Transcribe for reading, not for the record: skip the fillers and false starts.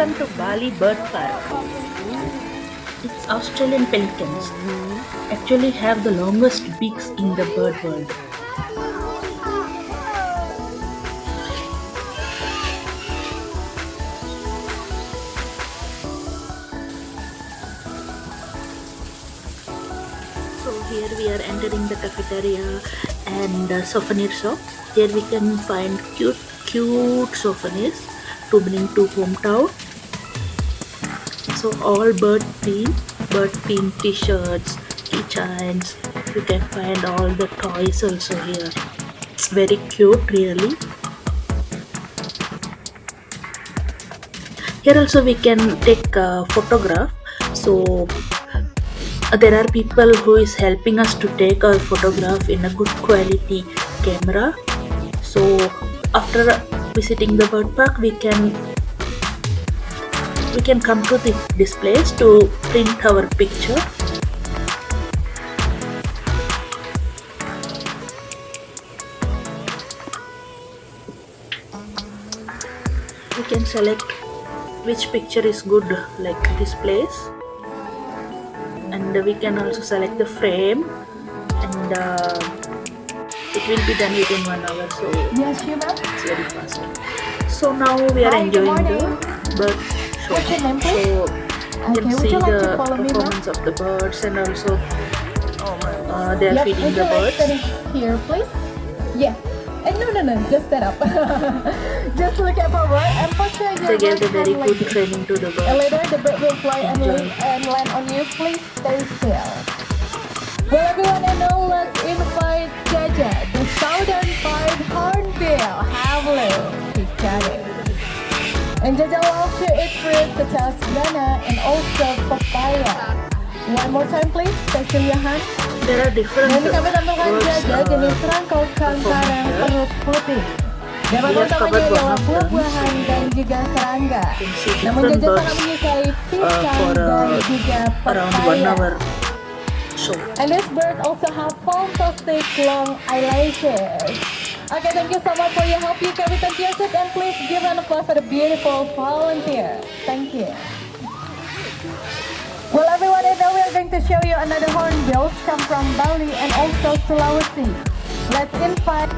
Welcome to Bali Bird Park. It's Australian pelicans. Actually have the longest beaks in the bird world. So here we are entering the cafeteria and souvenir shop. Here we can find cute souvenirs to bring to hometown. So all bird theme t-shirts, keychains. You can find all the toys also here. It's very cute really. Here also we can take a photograph. So there are people who is helping us to take our photograph in a good quality camera. So after visiting the bird park, we can come to this place to print our picture. We can select which picture is good, like this place, and we can also select the frame, and it will be done within 1 hour. So Yes, you ma'am. it's very fast. So now we are Hi, good enjoying the morning. bird show. What's your name, So please? you Okay, can would see you like to the follow me, ma'am? performance of the birds, and also they are Yep, feeding would the you like birds. standing here, please? Yeah. No, just stand up. Just look at forward and posture your They gave right the very hand good like this. training to the And birds. later the bird will fly and Enjoy. land on you. Please stay still. Well, everyone, and now let's invite Gianyar, the southern pied hornbill. Have a look. He got it. And Gianyar loves to eat fruits such as banana and also papaya. One more time, please. Stay still your hand. There are different Dan ini kami tampilkan birds. Gianyar jenis serangkau karang perut putih. Dapat We have utamanya covered ialah one of them. buah-buahan dan juga serangga. You can see Namun different Gianyar birds sangat menyukai pisang for dan juga around 1 papaya. hour show. And this bird also have fantastic long eyelashes. Okay, thank you so much for your help. You can return to your seat and please give an applause for the beautiful volunteer. Thank you. Well, everyone, and now we are going to show you another hornbills come from Bali and also Sulawesi. Let's invite